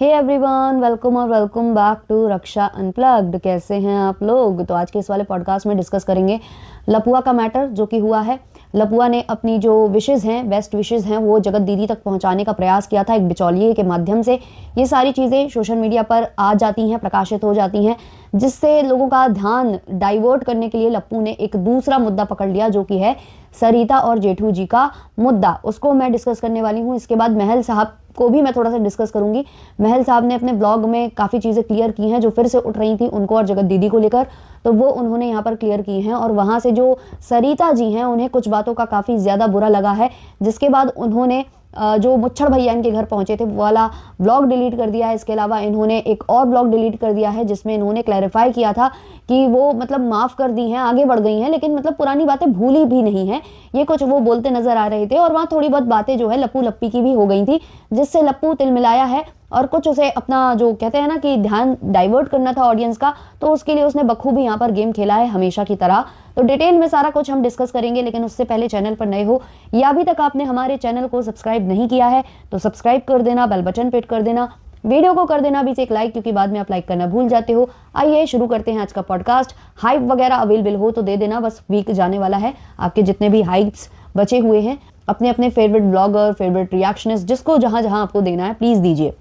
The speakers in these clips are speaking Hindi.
हे एवरीवन, वेलकम और welcome back to Raksha unplugged. कैसे हैं आप लोग? तो आज के इस वाले पॉडकास्ट में डिस्कस करेंगे लपुआ का मैटर जो कि हुआ है। लपुआ ने अपनी जो विशेज़ हैं, बेस्ट विशेज़ हैं, वो जगत दीदी तक पहुंचाने का प्रयास किया था एक बिचौलिए के माध्यम से। ये सारी चीज़ें सोशल मीडिया पर आ जाती हैं, प्रकाशित हो जाती हैं, जिससे लोगों का ध्यान डाइवर्ट करने के लिए लप्पू ने एक दूसरा मुद्दा पकड़ लिया जो कि है सरिता और जेठू जी का मुद्दा। उसको मैं डिस्कस करने वाली हूँ। इसके बाद महल साहब को भी मैं थोड़ा सा डिस्कस करूंगी। महल साहब ने अपने ब्लॉग में काफ़ी चीज़ें क्लियर की हैं जो फिर से उठ रही थी उनको और जगत दीदी को लेकर, तो वो उन्होंने यहाँ पर क्लियर की हैं। और वहाँ से जो सरिता जी हैं उन्हें कुछ बातों का काफ़ी ज़्यादा बुरा लगा है, जिसके बाद उन्होंने जो मुच्छड़ भैया इनके घर पहुंचे थे वो वाला ब्लॉग डिलीट कर दिया है। इसके अलावा इन्होंने एक और ब्लॉग डिलीट कर दिया है जिसमें इन्होंने क्लैरिफाई किया था कि वो मतलब माफ़ कर दी हैं, आगे बढ़ गई हैं, लेकिन मतलब पुरानी बातें भूली भी नहीं हैं। ये कुछ वो बोलते नजर आ रहे थे और वहाँ थोड़ी बहुत बातें जो है लप्पू लप्पी की भी हो गई थी, जिससे लप्पू तिलमिलाया है और कुछ उसे अपना जो कहते हैं ना कि ध्यान डाइवर्ट करना था ऑडियंस का, तो उसके लिए उसने बखूबी यहाँ पर गेम खेला है हमेशा की तरह। तो डिटेल में सारा कुछ हम डिस्कस करेंगे, लेकिन उससे पहले चैनल पर नए हो या अभी तक आपने हमारे चैनल को सब्सक्राइब नहीं किया है तो सब्सक्राइब कर देना, बेल बटन पे हिट कर देना, वीडियो को कर देना भी एक लाइक, क्योंकि बाद में आप लाइक करना भूल जाते हो। आइए शुरू करते हैं आज का पॉडकास्ट। हाइप वगैरह अवेलेबल हो तो दे देना, बस वीक जाने वाला है। आपके जितने भी हाइप्स बचे हुए हैं अपने अपने फेवरेट ब्लॉगर, फेवरेट रिएक्शनिस्ट, जिसको जहां जहां आपको देना है प्लीज दीजिए।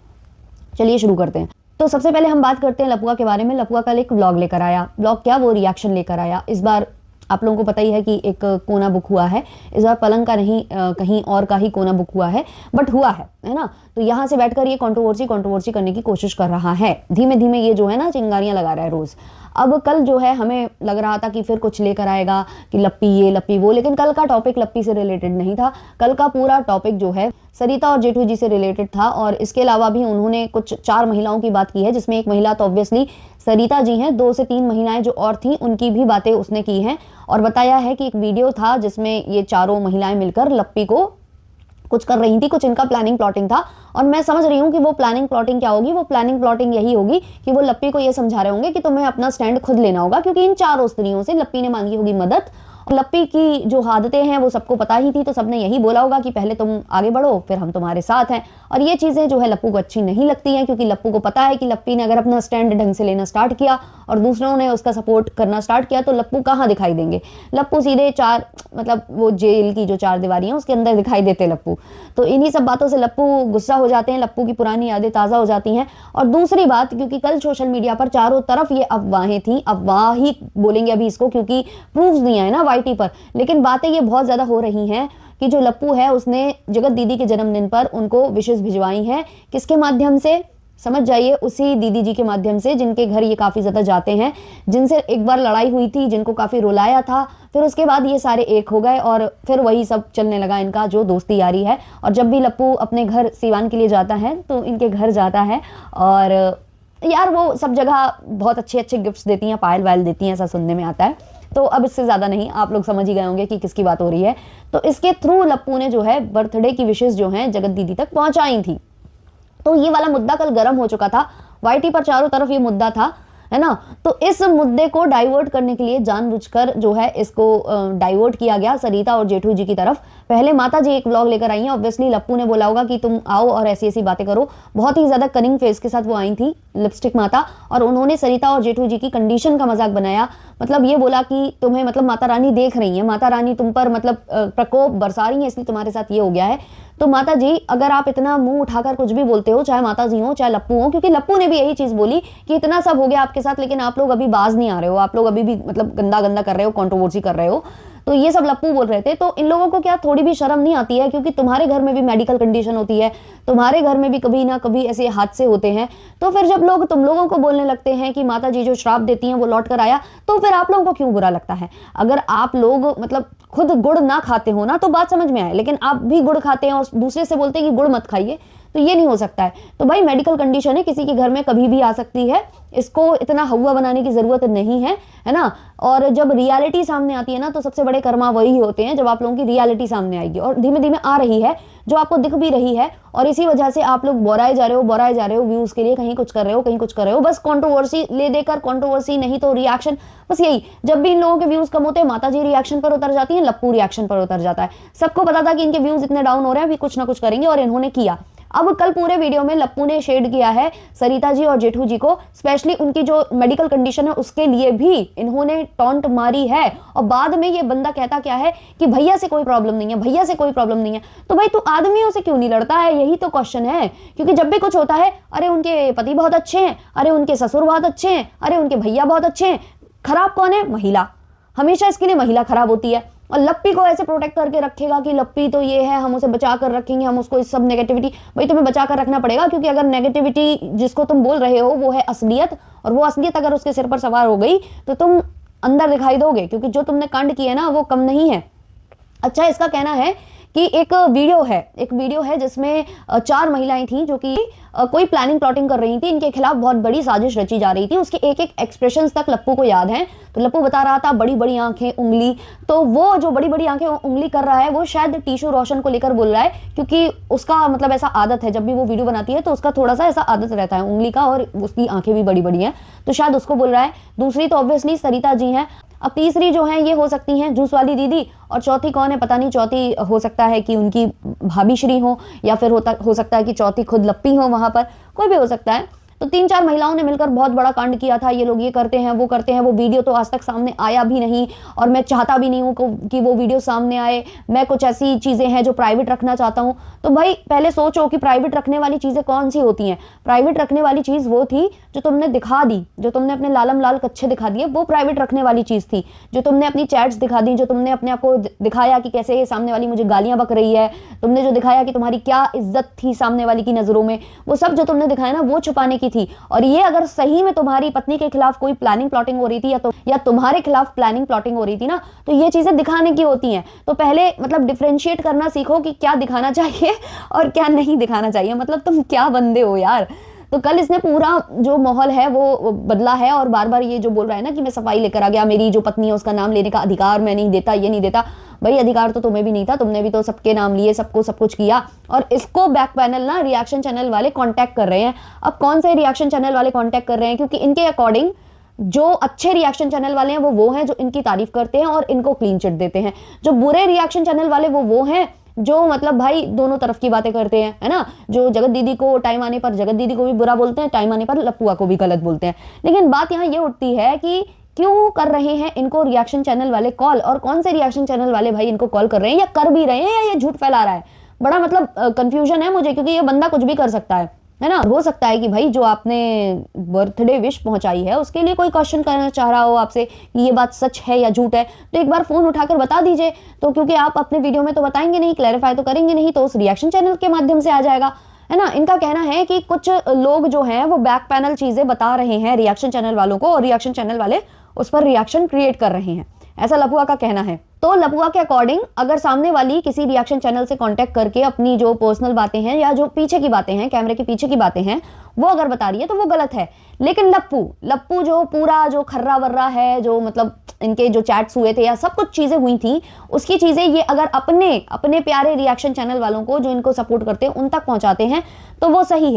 चलिए शुरू करते हैं। तो सबसे पहले हम बात करते हैं लपुआ के बारे में। लपुआ कल एक व्लॉग लेकर आया, व्लॉग क्या वो रिएक्शन लेकर आया। इस बार आप लोगों को पता ही है कि एक कोना बुक हुआ है। इस बार पलंग का नहीं, कहीं और का ही कोना बुक हुआ है, बट हुआ है ना। तो यहाँ से बैठकर ये कंट्रोवर्सी करने की कोशिश कर रहा है। धीमे धीमे ये जो है ना चिंगारियां लगा रहा है रोज। अब कल जो है हमें लग रहा था कि फिर कुछ लेकर आएगा कि लप्पी ये लप्पी वो, लेकिन कल का टॉपिक लप्पी से रिलेटेड नहीं था। कल का पूरा टॉपिक जो है सरिता और जेठू जी से रिलेटेड था। और इसके अलावा भी उन्होंने कुछ 4 महिलाओं की बात की है, जिसमें एक महिला तो ऑब्वियसली सरिता जी हैं, 2 से 3 महिलाएं जो और थी उनकी भी बातें उसने की हैं। और बताया है कि एक वीडियो था जिसमें ये चारों महिलाएं मिलकर लप्पी को कुछ कर रही थी, कुछ इनका प्लानिंग प्लॉटिंग था। और मैं समझ रही हूँ कि वो प्लानिंग प्लॉटिंग क्या होगी। वो प्लानिंग प्लॉटिंग यही होगी कि वो लप्पी को ये समझा रहे होंगे कि तुम्हें अपना स्टैंड खुद लेना होगा, क्योंकि इन चारों स्त्रियों से लप्पी ने मांगी होगी मदद। और लप्पी की जो आदतें हैं वो सबको पता ही थी, तो सबने यही बोला होगा कि पहले तुम आगे बढ़ो फिर हम तुम्हारे साथ हैं। और ये चीज़ें जो है लप्पू को अच्छी नहीं लगती हैं, क्योंकि लप्पू को पता है कि लप्पी ने अगर अपना स्टैंड ढंग से लेना स्टार्ट किया और दूसरों ने उसका सपोर्ट करना स्टार्ट किया तो लप्पू कहाँ दिखाई देंगे। लप्पू सीधे चार मतलब वो जेल की जो 4 दीवारी हैं उसके अंदर दिखाई देते लप्पू। तो इन्हीं सब बातों से लप्पू गुस्सा हो जाते हैं, लप्पू की पुरानी यादें ताज़ा हो जाती हैं। और दूसरी बात, क्योंकि कल सोशल मीडिया पर चारों तरफ ये अफवाहें थी, अफवाह ही बोलेंगे अभी इसको क्योंकि प्रूफ्स नहीं आए ना वाईटी पर, लेकिन बातें ये बहुत ज़्यादा हो रही हैं कि जो लप्पू है उसने जगत दीदी के जन्मदिन पर उनको विशेष भिजवाई हैं। किसके माध्यम से? समझ जाइए, उसी दीदी जी के माध्यम से जिनके घर ये काफ़ी ज़्यादा जाते हैं, जिनसे एक बार लड़ाई हुई थी, जिनको काफ़ी रुलाया था। फिर उसके बाद ये सारे एक हो गए और फिर वही सब चलने लगा इनका जो दोस्ती यारी है। और जब भी लप्पू अपने घर सीवान के लिए जाता है तो इनके घर जाता है और यार वो सब जगह बहुत अच्छे अच्छे गिफ्ट्स देती हैं, पायल वायल देती हैं, ऐसा सुनने में आता है। तो अब इससे ज़्यादा नहीं, आप लोग समझ ही गए होंगे कि किसकी बात हो रही है। तो इसके थ्रू लप्पू ने जो है बर्थडे की विशेष जो हैं जगत दीदी तक पहुंचाई थी। तो ये वाला मुद्दा कल गर्म हो चुका था, वाईटी पर चारों तरफ ये मुद्दा था, है ना। तो इस मुद्दे को डाइवर्ट करने के लिए जानबूझकर जो है इसको डाइवर्ट किया गया सरिता और जेठू जी की तरफ। पहले माता जी एक व्लॉग लेकर आई हैं। ऑब्वियसली लप्पू ने बोला होगा कि तुम आओ और ऐसी ऐसी बातें करो। बहुत ही ज़्यादा कनिंग फेस के साथ वो आई थी लिपस्टिक माता, और उन्होंने सरिता और जेठू जी की कंडीशन का मजाक बनाया। मतलब ये बोला कि तुम्हें मतलब माता रानी देख रही है, माता रानी तुम पर मतलब प्रकोप बरसा रही है, इसलिए तुम्हारे साथ ये हो गया है। तो माता जी अगर आप इतना मुंह उठाकर कुछ भी बोलते हो, चाहे माता जी हो चाहे लप्पू हो, क्योंकि लप्पू ने भी यही चीज बोली कि इतना सब हो गया आपके साथ लेकिन आप लोग अभी बाज नहीं आ रहे हो, आप लोग अभी भी मतलब गंदा गंदा कर रहे हो, कंट्रोवर्सी कर रहे हो। तो ये सब लप्पू बोल रहे थे। तो इन लोगों को क्या थोड़ी भी शर्म नहीं आती है? क्योंकि तुम्हारे घर में भी मेडिकल कंडीशन होती है, तुम्हारे घर में भी कभी ना कभी ऐसे हादसे होते हैं। तो फिर जब लोग तुम लोगों को बोलने लगते हैं कि माता जी जो श्राप देती हैं वो लौट कर आया, तो फिर आप लोगों को क्यों बुरा लगता है? अगर आप लोग मतलब खुद गुड़ ना खाते हो ना तो बात समझ में आए, लेकिन आप भी गुड़ खाते हैं और दूसरे से बोलते हैं कि गुड़ मत खाइए, तो ये नहीं हो सकता है। तो भाई मेडिकल कंडीशन है, किसी के घर में कभी भी आ सकती है, इसको इतना हवा बनाने की जरूरत नहीं है, है ना। और जब रियलिटी सामने आती है ना तो सबसे बड़े कर्मा वही होते हैं जब आप लोगों की रियलिटी सामने आएगी, और धीमे धीमे आ रही है जो आपको दिख भी रही है। और इसी वजह से आप लोग बोराए जा रहे हो व्यूज के लिए, कहीं कुछ कर रहे हो कहीं कुछ कर रहे हो, बस कंट्रोवर्सी ले देकर, कंट्रोवर्सी नहीं तो रिएक्शन, बस यही। जब भी इन लोगों के व्यूज कम होते हैं माता जी रिएक्शन पर उतर जाती है, लप्पू रिएक्शन पर उतर जाता है। सबको पता था कि इनके व्यूज इतने डाउन हो रहे हैं, अभी कुछ ना कुछ करेंगे और इन्होंने किया। अब कल पूरे वीडियो में लप्पू ने शेड किया है सरिता जी और जेठू जी को, स्पेशली उनकी जो मेडिकल कंडीशन है उसके लिए भी इन्होंने टॉन्ट मारी है। और बाद में ये बंदा कहता क्या है कि भैया से कोई प्रॉब्लम नहीं है, भैया से कोई प्रॉब्लम नहीं है। तो भाई तू आदमियों से क्यों नहीं लड़ता है, यही तो क्वेश्चन है। क्योंकि जब भी कुछ होता है, अरे उनके पति बहुत अच्छे हैं, अरे उनके ससुर बहुत अच्छे हैं, अरे उनके भैया बहुत अच्छे हैं। खराब कौन है? महिला। हमेशा इसके लिए महिला खराब होती है। और लप्पी को ऐसे प्रोटेक्ट करके रखेगा कि लप्पी तो ये है, हम उसे बचा कर रखेंगे, हम उसको इस सब नेगेटिविटी। भाई तुम्हें बचा कर रखना पड़ेगा, क्योंकि अगर नेगेटिविटी जिसको तुम बोल रहे हो वो है असलियत, और वो असलियत अगर उसके सिर पर सवार हो गई तो तुम अंदर दिखाई दोगे, क्योंकि जो तुमने कांड किए ना वो कम नहीं है। अच्छा, इसका कहना है कि एक वीडियो है जिसमें 4 महिलाएं थी जो कि कोई प्लानिंग प्लॉटिंग कर रही थी, इनके खिलाफ बहुत बड़ी साजिश रची जा रही थी। उसके एक एक एक्सप्रेशंस तक लप्पू को याद हैं। तो लप्पू बता रहा था बड़ी बड़ी आंखें, उंगली। तो वो जो बड़ी बड़ी आंखें उंगली कर रहा है वो शायद टीशू रोशन को लेकर बोल रहा है, क्योंकि उसका मतलब ऐसा आदत है, जब भी वो वीडियो बनाती है तो उसका थोड़ा सा ऐसा आदत रहता है उंगली का, और उसकी आंखें भी बड़ी बड़ी हैं, तो शायद उसको बोल रहा है। दूसरी तो ऑब्वियसली सरिता जी हैं। अब तीसरी जो है ये हो सकती हैं जूस वाली दीदी, और चौथी कौन है पता नहीं। चौथी हो सकता है कि उनकी भाभी श्री हो, या फिर हो सकता है कि चौथी खुद लप्पी हो, वहां पर कोई भी हो सकता है। तो 3-4 महिलाओं ने मिलकर बहुत बड़ा कांड किया था। ये लोग ये करते हैं, वो करते हैं। वो वीडियो तो आज तक सामने आया भी नहीं, और मैं चाहता भी नहीं हूँ कि वो वीडियो सामने आए। मैं कुछ ऐसी चीज़ें हैं जो प्राइवेट रखना चाहता हूँ। तो भाई पहले सोचो कि प्राइवेट रखने वाली चीज़ें कौन सी होती हैं। प्राइवेट रखने वाली चीज़ वो थी जो तुमने दिखा दी, जो तुमने अपने लालम लाल कच्छे दिखा दिए, वो प्राइवेट रखने वाली चीज़ थी। जो तुमने अपनी चैट्स दिखा दी, जो तुमने अपने आप को दिखाया कि कैसे ये सामने वाली मुझे गालियाँ बक रही है, तुमने जो दिखाया कि तुम्हारी क्या इज्जत थी सामने वाली की नज़रों में, वो सब जो तुमने दिखाया ना वो छुपाने की थी। और ये अगर सही में तुम्हारी पत्नी के खिलाफ कोई प्लानिंग प्लॉटिंग हो रही थी, या तुम्हारे खिलाफ प्लानिंग प्लॉटिंग हो रही थी ना, तो ये चीजें दिखाने की होती हैं। तो पहले मतलब डिफरेंशिएट करना सीखो कि क्या दिखाना चाहिए और क्या नहीं दिखाना चाहिए। मतलब तुम क्या बंदे हो यार। तो कल इसने पूरा जो माहौल है वो बदला है, और बार बार ये जो बोल रहा है ना कि मैं सफाई लेकर आ गया, मेरी जो पत्नी है उसका नाम लेने का अधिकार मैं नहीं देता, ये नहीं देता। भाई अधिकार तो तुम्हें भी नहीं था, तुमने भी तो सबके नाम लिए, सबको सब कुछ किया। और इसको बैक पैनल ना रिएक्शन चैनल वाले कांटेक्ट कर रहे हैं। अब कौन से रिएक्शन चैनल वाले कांटेक्ट कर रहे हैं? क्योंकि इनके अकॉर्डिंग जो अच्छे रिएक्शन चैनल वाले हैं वो हैं जो इनकी तारीफ करते हैं और इनको क्लीन चिट देते हैं। जो बुरे रिएक्शन चैनल वाले वो हैं जो मतलब भाई दोनों तरफ की बातें करते हैं, है ना। जो जगत दीदी को टाइम आने पर जगत दीदी को भी बुरा बोलते हैं, टाइम आने पर लप्पुआ को भी गलत बोलते हैं। लेकिन बात यहाँ ये उठती है कि क्यों कर रहे हैं इनको रिएक्शन चैनल वाले कॉल, और कौन से रिएक्शन चैनल वाले भाई इनको कॉल कर रहे हैं, या कर भी रहे हैं, या ये झूठ फैला रहा है। बड़ा मतलब कंफ्यूजन है मुझे, क्योंकि ये बंदा कुछ भी कर सकता है ना। हो सकता है कि भाई जो आपने बर्थडे विश पहुंचाई है उसके लिए कोई क्वेश्चन करना चाह रहा हो आपसे कि ये बात सच है या झूठ है, तो एक बार फोन उठाकर बता दीजिए। तो क्योंकि आप अपने वीडियो में तो बताएंगे नहीं, क्लैरिफाई तो करेंगे नहीं, तो उस रिएक्शन चैनल के माध्यम से आ जाएगा, है ना। इनका कहना है कि कुछ लोग जो हैं वो बैक पैनल चीजें बता रहे हैं रिएक्शन चैनल वालों को, और रिएक्शन चैनल वाले उस पर रिएक्शन क्रिएट कर रहे हैं, ऐसा लपुआ का कहना है। तो लपुआ के अकॉर्डिंग अगर सामने वाली किसी रिएक्शन चैनल से कांटेक्ट करके अपनी जो पर्सनल बातें हैं या जो पीछे की बातें हैं, कैमरे के पीछे की बातें हैं, वो अगर बता रही है तो वो गलत है। लेकिन लप्पू जो पूरा जो खर्रा वर्रा है, जो मतलब इनके जो चैट्स हुए थे या सब कुछ चीजें हुई थी, उसकी चीजें ये अगर अपने प्यारे रिएक्शन चैनल वालों को जो इनको सपोर्ट करते हैं उन तक पहुंचाते हैं तो वो सही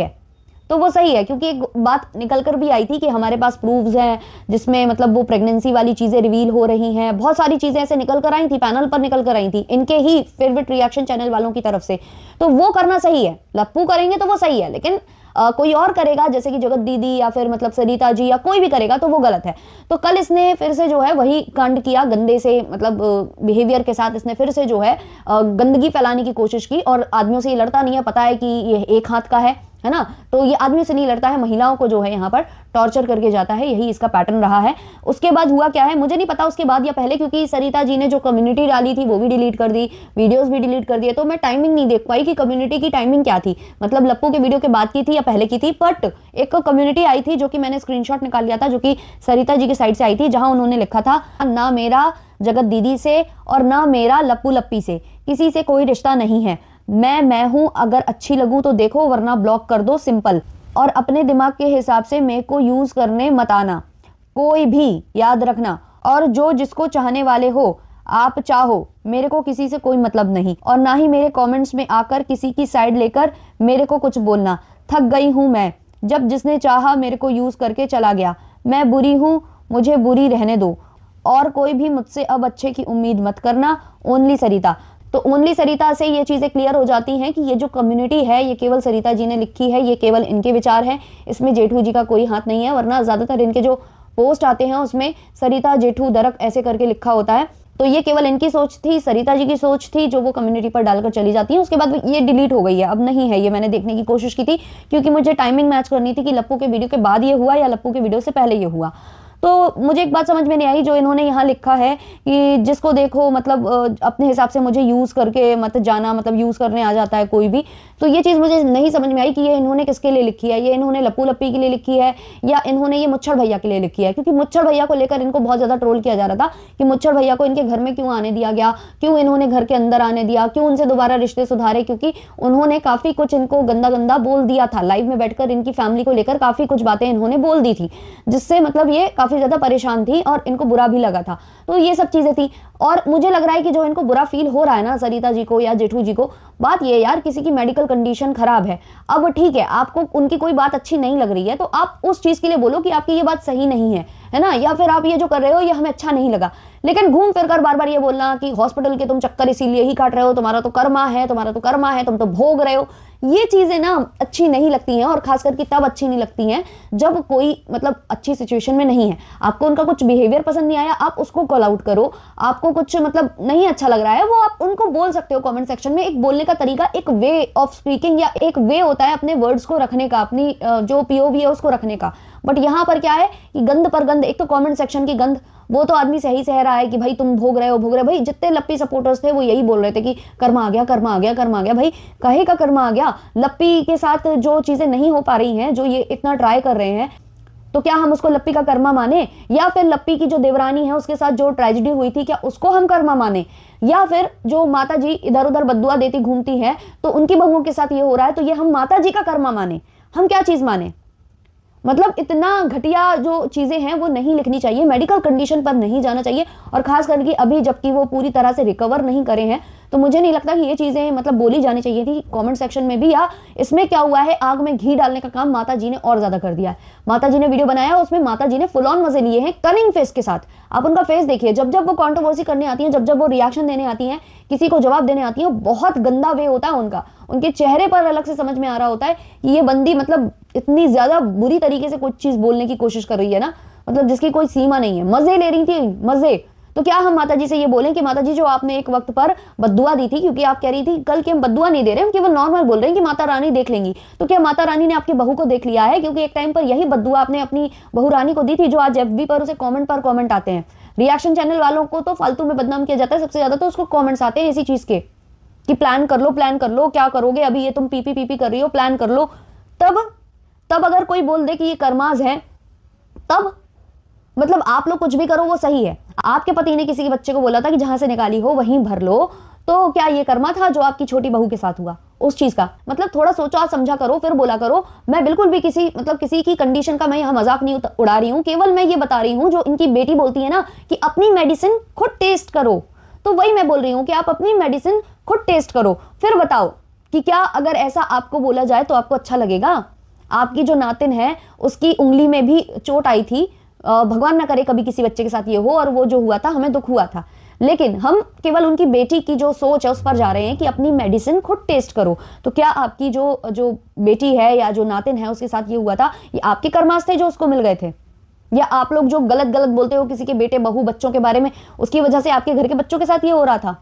है। क्योंकि एक बात निकल कर भी आई थी कि हमारे पास प्रूफ्स हैं जिसमें मतलब वो प्रेगनेंसी वाली चीजें रिवील हो रही हैं, बहुत सारी चीजें ऐसे निकल कर आई थी, पैनल पर निकल कर आई थी इनके ही फेवरेट रिएक्शन चैनल वालों की तरफ से। तो वो करना सही है, लप्पू करेंगे तो वो सही है, लेकिन कोई और करेगा जैसे कि जगत दीदी या फिर मतलब सरिता जी या कोई भी करेगा तो वो गलत है। तो कल इसने फिर से जो है वही कांड किया, गंदे से मतलब बिहेवियर के साथ इसने फिर से जो है गंदगी फैलाने की कोशिश की। और आदमियों से ये लड़ता नहीं है, पता है कि ये एक हाथ का है ना। तो ये आदमी से नहीं लड़ता है, महिलाओं को जो है यहाँ पर टॉर्चर करके जाता है, यही इसका पैटर्न रहा है। उसके बाद हुआ क्या है मुझे नहीं पता, उसके बाद या पहले, क्योंकि सरिता जी ने जो कम्युनिटी डाली थी वो भी डिलीट कर दी, वीडियोस भी डिलीट कर दिए, तो मैं टाइमिंग नहीं देख पाई कि कम्युनिटी की टाइमिंग क्या थी, मतलब लप्पू के वीडियो के बाद की थी या पहले की थी। बट एक कम्युनिटी आई थी जो कि मैंने स्क्रीनशॉट निकाल लिया था, जो कि सरिता जी की साइड से आई थी, जहां उन्होंने लिखा था ना मेरा जगत दीदी से और ना मेरा लप्पू लप्पी से किसी से कोई रिश्ता नहीं है, मैं हूं, अगर अच्छी लगूं तो देखो वरना ब्लॉक कर दो, सिंपल। और अपने दिमाग के हिसाब से मेरे को यूज करने मत आना, कोई भी, याद रखना। और जो जिसको चाहने वाले हो आप चाहो, मेरे को किसी से कोई मतलब नहीं, और ना ही मेरे कमेंट्स में आकर किसी की साइड लेकर मेरे को कुछ बोलना। थक गई हूं मैं, जब जिसने चाहा मेरे को यूज करके चला गया। मैं बुरी हूं, मुझे बुरी रहने दो, और कोई भी मुझसे अब अच्छे की उम्मीद मत करना, ओनली सरिता। तो ओनली सरिता से ये चीज़ें क्लियर हो जाती हैं कि ये जो कम्युनिटी है ये केवल सरिता जी ने लिखी है, ये केवल इनके विचार हैं, इसमें जेठू जी का कोई हाथ नहीं है। वरना ज़्यादातर इनके जो पोस्ट आते हैं उसमें सरिता जेठू दरक ऐसे करके लिखा होता है। तो ये केवल इनकी सोच थी, सरिता जी की सोच थी, जो वो कम्युनिटी पर डालकर चली जाती है। उसके बाद ये डिलीट हो गई है, अब नहीं है ये। मैंने देखने की कोशिश की थी क्योंकि मुझे टाइमिंग मैच करनी थी कि लप्पू के वीडियो के बाद ये हुआ या लप्पू के वीडियो से पहले ये हुआ। तो मुझे एक बात समझ में नहीं आई जो इन्होंने यहाँ लिखा है कि जिसको देखो मतलब अपने हिसाब से मुझे यूज़ करके मत जाना, मतलब यूज़ करने आ जाता है कोई भी। तो ये चीज़ मुझे नहीं समझ में आई कि ये इन्होंने किसके लिए लिखी है। ये इन्होंने लप्पू लप्पी के लिए लिखी है या इन्होंने ये मुच्छड़ भैया के लिए लिखी है, क्योंकि मुच्छड़ भैया को लेकर इनको बहुत ज़्यादा ट्रोल किया जा रहा था कि मुच्छड़ भैया को इनके घर में क्यों आने दिया गया, क्यों इन्होंने घर के अंदर आने दिया, क्यों उनसे दोबारा रिश्ते सुधारे, क्योंकि उन्होंने काफ़ी कुछ इनको गंदा गंदा बोल दिया था। लाइव में बैठकर इनकी फैमिली को लेकर काफ़ी कुछ बातें इन्होंने बोल दी थी, जिससे मतलब ये काफ़ी ज़्यादा परेशान थी और इनको बुरा भी लगा था। तो ये सब चीजें थी और मुझे लग रहा है कि जो इनको बुरा फील हो रहा है ना सरिता जी को या जेठू जी को, बात ये यार किसी की मेडिकल कंडीशन खराब है। अब ठीक है, आपको उनकी कोई बात अच्छी नहीं लग रही है तो आप उस चीज के लिए बोलो कि आपकी ये बात सही नहीं है ना, या फिर आप ये जो कर रहे हो ये हमें अच्छा नहीं लगा। लेकिन घूम फिर कर बार बार ये बोलना कि हॉस्पिटल के तुम चक्कर इसीलिए ही काट रहे हो, तुम्हारा तो कर्मा है, तुम्हारा तो कर्मा है, तुम तो भोग रहे हो, ये चीजें ना अच्छी नहीं लगती हैं। और खास करके तब अच्छी नहीं लगती हैं जब कोई मतलब अच्छी सिचुएशन में नहीं है, आपको उनका कुछ बिहेवियर पसंद नहीं आया, आप उसको कॉल आउट करो। आपको कुछ मतलब नहीं अच्छा लग रहा है वो आप उनको बोल सकते हो कमेंट सेक्शन में। एक बोलने का तरीका, एक वे ऑफ स्पीकिंग या एक वे होता है अपने वर्ड्स को रखने का, अपनी जो पीओवी है उसको रखने का। बट यहाँ पर क्या है कि गंद पर गंद, एक तो कमेंट सेक्शन की गंद, वो तो आदमी सही सह रहा है कि भाई तुम भोग रहे हो भोग रहे हो। भाई जितने लप्पी सपोर्टर्स थे वो यही बोल रहे थे कि कर्मा आ गया कर्मा आ गया कर्मा आ गया। भाई कहे का कर्मा आ गया? लप्पी के साथ जो चीजें नहीं हो पा रही हैं, जो ये इतना ट्राई कर रहे हैं, तो क्या हम उसको लप्पी का कर्मा माने? या फिर लप्पी की जो देवरानी है उसके साथ जो ट्रेजेडी हुई थी क्या उसको हम कर्मा माने? या फिर जो माता जी इधर उधर बद्दुआ देती घूमती है तो उनकी बहुओं के साथ ये हो रहा है तो ये हम माता जी का कर्मा माने? हम क्या चीज माने? मतलब इतना घटिया जो चीजें हैं वो नहीं लिखनी चाहिए, मेडिकल कंडीशन पर नहीं जाना चाहिए। और खास करके अभी जबकि वो पूरी तरह से रिकवर नहीं करे हैं तो मुझे नहीं लगता कि ये चीजें मतलब बोली जानी चाहिए थी कमेंट सेक्शन में भी। या इसमें क्या हुआ है, आग में घी डालने का काम माता जी ने और ज्यादा कर दिया है। माता जी ने वीडियो बनाया, उसमें माता जी ने फुल ऑन मजे लिए हैं कनिंग फेस के साथ। आप उनका फेस देखिए, जब जब वो कंट्रोवर्सी करने आती हैं, जब जब वो रिएक्शन देने आती हैं, किसी को जवाब देने आती हैं, बहुत गंदा वे होता है उनका। उनके चेहरे पर अलग से समझ में आ रहा होता है कि ये बंदी मतलब इतनी ज्यादा बुरी तरीके से कुछ चीज बोलने की कोशिश कर रही है ना, मतलब जिसकी कोई सीमा नहीं है। मजे ले रही थी, मजे। तो क्या हम माता जी से ये बोलें कि माता जी जो आपने एक वक्त पर बद्दुआ दी थी, क्योंकि आप कह रही थी कल कि हम बद्दुआ नहीं दे रहे, हम केवल नॉर्मल बोल रहे हैं कि माता रानी देख लेंगी, तो क्या माता रानी ने आपकी बहू को देख लिया है? क्योंकि एक टाइम पर यही बद्दुआ आपने अपनी बहू रानी को दी थी, जो आज एफबी पर उसे कमेंट पर कमेंट आते हैं। रिएक्शन चैनल वालों को तो फालतू में बदनाम किया जाता है, सबसे ज्यादा तो उसको कमेंट्स आते हैं इसी चीज के कि प्लान कर लो, क्या करोगे अभी, ये तुम पीपी पीपी कर रही हो, प्लान कर लो। तब अगर कोई बोल दे कि ये कर्माज है, तब मतलब आप लोग कुछ भी करो वो सही है। आपके पति ने किसी के बच्चे को बोला था कि जहां से निकाली हो वहीं भर लो, तो क्या ये कर्मा था जो आपकी छोटी बहू के साथ हुआ उस चीज का? मतलब थोड़ा सोचा समझा करो फिर बोला करो। मैं बिल्कुल भी किसी की कंडीशन का मैं यहाँ मजाक नहीं उड़ा रही हूँ, केवल मैं ये बता रही हूँ जो इनकी बेटी बोलती है ना कि अपनी मेडिसिन खुद टेस्ट करो, तो वही मैं बोल रही हूँ कि आप अपनी मेडिसिन खुद टेस्ट करो, फिर बताओ कि क्या अगर ऐसा आपको बोला जाए तो आपको अच्छा लगेगा? आपकी जो नातिन है उसकी उंगली में भी चोट आई थी, भगवान ना करे कभी किसी बच्चे के साथ ये हो, और वो जो हुआ था हमें दुख हुआ था, लेकिन हम केवल उनकी बेटी की जो सोच है उस पर जा रहे हैं कि अपनी मेडिसिन खुद टेस्ट करो। तो क्या आपकी जो बेटी है या जो नातिन है उसके साथ ये हुआ था, ये आपके कर्मास थे जो उसको मिल गए थे? या आप लोग जो गलत गलत बोलते हो किसी के बेटे बहू बच्चों के बारे में, उसकी वजह से आपके घर के बच्चों के साथ ये हो रहा था?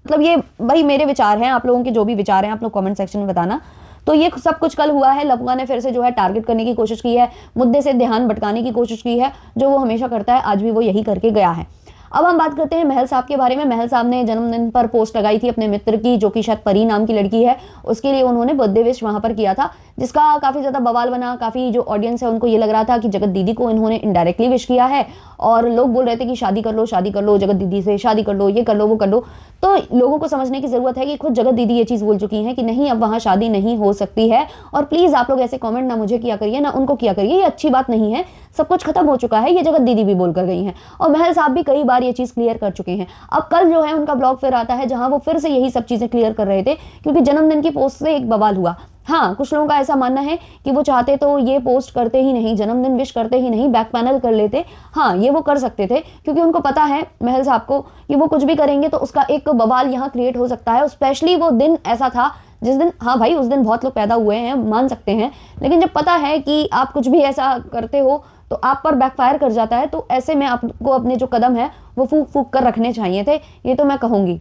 मतलब ये भाई मेरे विचार हैं, आप लोगों के जो भी विचार हैं आप लोग कमेंट सेक्शन में बताना। तो ये सब कुछ कल हुआ है। लपुआ ने फिर से जो है टारगेट करने की कोशिश की है, मुद्दे से ध्यान भटकाने की कोशिश की है, जो वो हमेशा करता है, आज भी वो यही करके गया है। अब हम बात करते हैं महल साहब के बारे में। महल साहब ने जन्मदिन पर पोस्ट लगाई थी अपने मित्र की, जो कि शायद परी नाम की लड़की है, उसके लिए उन्होंने बर्थडे विश वहां पर किया था, जिसका काफी ज्यादा बवाल बना। काफी जो ऑडियंस है उनको ये लग रहा था कि जगत दीदी को इन्होंने इनडायरेक्टली विश किया है, और लोग बोल रहे थे कि शादी कर लो जगत दीदी से, शादी कर लो, ये कर लो वो कर लो। तो लोगों को समझने की जरूरत है कि खुद जगत दीदी ये चीज बोल चुकी हैं कि नहीं अब वहां शादी नहीं हो सकती है। और प्लीज आप लोग ऐसे कमेंट ना मुझे किया करिए ना उनको किया करिए, ये अच्छी बात नहीं है। सब कुछ खत्म हो चुका है, ये जगत दीदी भी बोल कर गई हैं और महल साहब भी कई बार ये चीज क्लियर कर चुके हैं। अब कल जो है उनका ब्लॉग फिर आता है जहां वो फिर से यही सब चीजें क्लियर कर रहे थे, क्योंकि जन्मदिन की पोस्ट से एक बवाल हुआ। हाँ, कुछ लोगों का ऐसा मानना है कि वो चाहते तो ये पोस्ट करते ही नहीं, जन्मदिन विश करते ही नहीं, बैक पैनल कर लेते। हाँ, ये वो कर सकते थे, क्योंकि उनको पता है महल साहब को कि वो कुछ भी करेंगे तो उसका एक बवाल यहाँ क्रिएट हो सकता है। स्पेशली वो दिन ऐसा था जिस दिन, हाँ भाई, उस दिन बहुत लोग पैदा हुए हैं, मान सकते हैं, लेकिन जब पता है कि आप कुछ भी ऐसा करते हो तो आप पर बैकफायर कर जाता है, तो ऐसे में आपको अपने जो कदम है वो फूक फूक कर रखने चाहिए थे, ये तो मैं कहूँगी।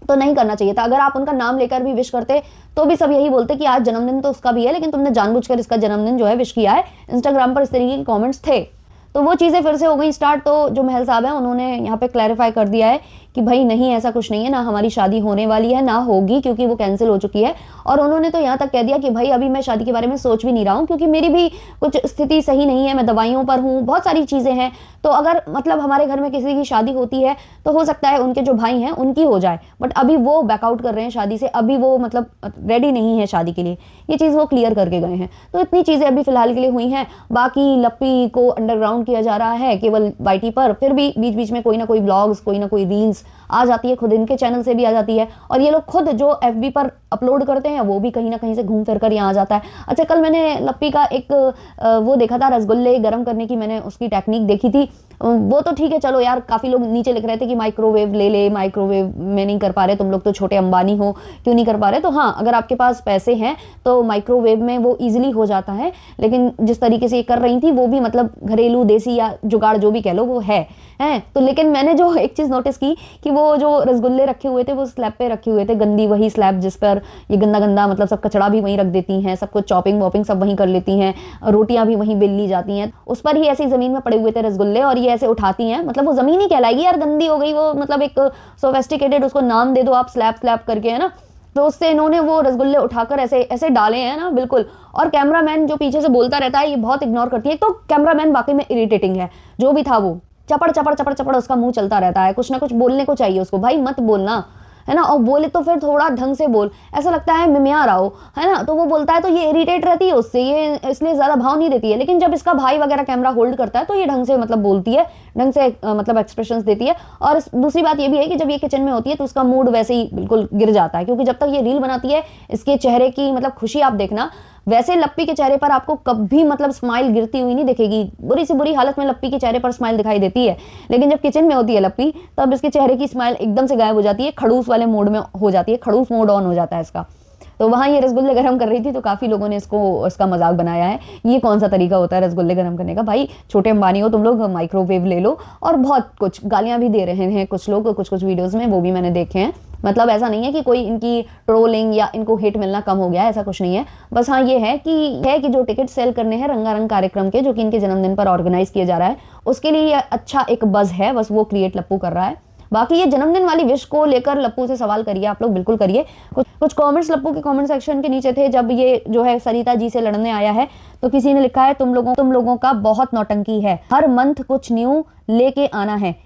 तो नहीं करना चाहिए था। अगर आप उनका नाम लेकर भी विश करते तो भी सब यही बोलते कि आज जन्मदिन तो उसका भी है, लेकिन तुमने जानबूझकर इसका जन्मदिन जो है विश किया है। इंस्टाग्राम पर इस तरीके के कमेंट्स थे, तो वो चीज़ें फिर से हो गई स्टार्ट। तो जो महल साहब हैं उन्होंने यहाँ पे क्लैरिफाई कर दिया है कि भाई नहीं, ऐसा कुछ नहीं है, ना हमारी शादी होने वाली है, ना होगी, क्योंकि वो कैंसिल हो चुकी है। और उन्होंने तो यहाँ तक कह दिया कि भाई अभी मैं शादी के बारे में सोच भी नहीं रहा हूँ, क्योंकि मेरी भी कुछ स्थिति सही नहीं है, मैं दवाइयों पर हूँ, बहुत सारी चीज़ें हैं। तो अगर मतलब हमारे घर में किसी की शादी होती है तो हो सकता है उनके जो भाई हैं उनकी हो जाए, बट अभी वो बैकआउट कर रहे हैं शादी से, अभी वो मतलब रेडी नहीं है शादी के लिए, ये चीज़ वो क्लियर करके गए हैं। तो इतनी चीज़ें अभी फिलहाल के लिए हुई हैं। बाकी लप्पी को अंडरग्राउंड किया जा रहा है केवल वाईटी पर, फिर भी बीच बीच में कोई ना कोई ब्लॉग्स, कोई ना कोई रील्स आ जाती है, खुद इनके चैनल से भी आ जाती है, और ये लोग खुद जो एफबी पर अपलोड करते हैं वो भी कहीं ना कहीं से घूम फिर कर यहाँ आ जाता है। अच्छा, कल मैंने लप्पी का एक वो देखा था, रसगुल्ले गर्म करने की मैंने उसकी टेक्निक देखी थी। वो तो ठीक है, चलो यार, काफ़ी लोग नीचे लिख रहे थे कि माइक्रोवेव ले ले, माइक्रोवेव में नहीं कर पा रहे तुम लोग, तो छोटे अंबानी हो, क्यों नहीं कर पा रहे। तो हाँ, अगर आपके पास पैसे हैं तो माइक्रोवेव में वो ईजिली हो जाता है, लेकिन जिस तरीके से ये कर रही थी वो भी मतलब घरेलू देसी या जुगाड़ जो भी कह लो वो है तो। लेकिन मैंने जो एक चीज़ नोटिस की कि वो जो रसगुल्ले रखे हुए थे वो स्लैब पे रखे हुए थे, गंदी वही स्लैब जिस पर ये गंदा गंदा मतलब सब कचड़ा भी वहीं रख देती हैं, सब कुछ चॉपिंग वॉपिंग सब वहीं कर लेती हैं, रोटियां भी वहीं बेल ली जाती हैं, उस पर ही ऐसी ज़मीन में पड़े हुए थे रसगुल्ले, और ये ऐसे उठाती हैं। मतलब वो ज़मीन ही कहलाएगी यार, गंदी हो गई वो, मतलब एक सोफेस्टिकेटेड उसको नाम दे दो आप, स्लैब स्लैब करके, है ना। तो उससे इन्होंने वो रसगुल्ले उठाकर ऐसे ऐसे डाले हैं ना, बिल्कुल। और कैमरामैन जो पीछे से बोलता रहता है ये बहुत इग्नोर करती है। तो कैमरामैन वाकई में इरिटेटिंग है, जो भी था वो चपड़ चपड़ चपड़ चपड़ उसका मुंह चलता रहता है, कुछ ना कुछ बोलने को चाहिए उसको, भाई मत बोलना, है ना, और बोले तो फिर थोड़ा ढंग से बोल, ऐसा लगता है मिमिया रहा हो, है ना। तो वो बोलता है तो ये इरिटेट रहती है उससे, ये इसलिए ज़्यादा भाव नहीं देती है। लेकिन जब इसका भाई वगैरह कैमरा होल्ड करता है तो ये ढंग से मतलब बोलती है, ढंग से मतलब एक्सप्रेशंस देती है। और दूसरी बात ये भी है कि जब ये किचन में होती है तो उसका मूड वैसे ही बिल्कुल गिर जाता है, क्योंकि जब तक ये रील बनाती है इसके चेहरे की मतलब खुशी आप देखना, वैसे लप्पी के चेहरे पर आपको कभी मतलब स्माइल गिरती हुई नहीं दिखेगी। बुरी से बुरी हालत में लप्पी के चेहरे पर स्माइल दिखाई देती है, लेकिन जब किचन में होती है लप्पी तब इसके चेहरे की स्माइल एकदम से गायब हो जाती है, खड़ूस वाले मोड में हो जाती है, खड़ूस मोड ऑन हो जाता है इसका। तो वहाँ ये रसगुल्ले गर्म कर रही थी तो काफ़ी लोगों ने इसका मजाक बनाया है, ये कौन सा तरीका होता है रसगुल्ले गर्म करने का, भाई छोटे अंबानी हो तुम लोग, माइक्रोवेव ले लो। और बहुत कुछ गालियाँ भी दे रहे हैं कुछ लोग, कुछ वीडियोज़ में, वो भी मैंने देखे हैं। मतलब ऐसा नहीं है कि कोई इनकी ट्रोलिंग या इनको हिट मिलना कम हो गया है, ऐसा कुछ नहीं है। बस हाँ ये है कि जो टिकट सेल करने हैं रंगारंग कार्यक्रम के, जो कि इनके जन्मदिन पर ऑर्गेनाइज किया जा रहा है, उसके लिए अच्छा एक बज़ है, बस वो क्रिएट लप्पू कर रहा है। बाकी ये जन्मदिन वाली विश को लेकर लप्पू से सवाल करिए आप लोग, बिल्कुल करिए। कुछ कमेंट्स लप्पू के कमेंट सेक्शन के नीचे थे जब ये जो है सरिता जी से लड़ने आया है, तो किसी ने लिखा है तुम लोगों का बहुत नौटंकी है, हर मंथ कुछ न्यू लेके आना है।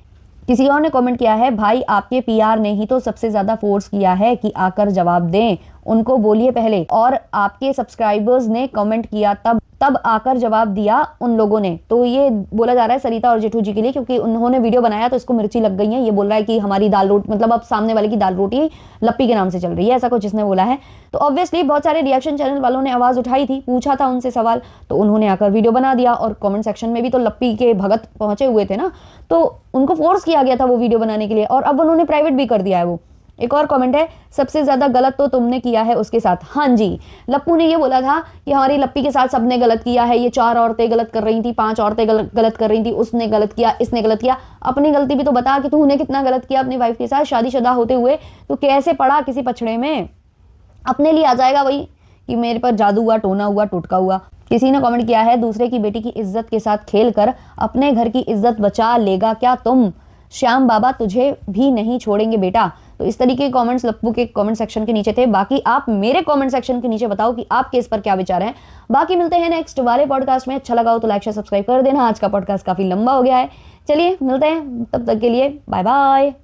किसी और ने कमेंट किया है भाई आपके पीआर ने ही तो सबसे ज्यादा फोर्स किया है कि आकर जवाब दें, उनको बोलिए पहले, और आपके सब्सक्राइबर्स ने कमेंट किया तब आकर जवाब दिया उन लोगों ने। तो ये बोला जा रहा है सरिता और जेठू जी के लिए, क्योंकि उन्होंने वीडियो बनाया तो इसको मिर्ची लग गई है। ये बोल रहा है कि हमारी दाल रोटी, मतलब अब सामने वाले की दाल रोटी लप्पी के नाम से चल रही है, ऐसा कुछ इसने बोला है। तो ऑब्वियसली बहुत सारे रिएक्शन चैनल वालों ने आवाज उठाई थी, पूछा था उनसे सवाल, तो उन्होंने आकर वीडियो बना दिया। और कमेंट सेक्शन में भी तो लप्पी के भगत पहुंचे हुए थे ना, तो उनको फोर्स किया गया था वो वीडियो बनाने के लिए, और अब उन्होंने प्राइवेट भी कर दिया है वो। एक और कमेंट है, सबसे ज्यादा गलत तो तुमने किया है उसके साथ। हाँ जी, लप्पू ने ये बोला था कि हमारी लप्पी के साथ सबने गलत किया है, ये 4 औरतें गलत कर रही थी, 5 औरतें गलत कर रही थी, उसने गलत किया, इसने गलत किया। अपनी गलती भी तो बता कि तूने कितना गलत किया अपनी वाइफ के साथ, शादीशुदा होते हुए तो कैसे पड़ा किसी पछड़े में। अपने लिए आ जाएगा वही कि मेरे पर जादू हुआ, टोना हुआ, टोटका हुआ। किसी ने कमेंट किया है, दूसरे की बेटी की इज्जत के साथ खेल कर अपने घर की इज्जत बचा लेगा क्या तुम, श्याम बाबा तुझे भी नहीं छोड़ेंगे बेटा। तो इस तरीके के कमेंट्स लप्पू के कमेंट सेक्शन के नीचे थे। बाकी आप मेरे कमेंट सेक्शन के नीचे बताओ कि आपके इस पर क्या विचार हैं। बाकी मिलते हैं नेक्स्ट वाले पॉडकास्ट में। अच्छा लगा हो तो लाइक शेयर सब्सक्राइब कर देना। आज का पॉडकास्ट काफी लंबा हो गया है, चलिए मिलते हैं, तब तक के लिए बाय बाय।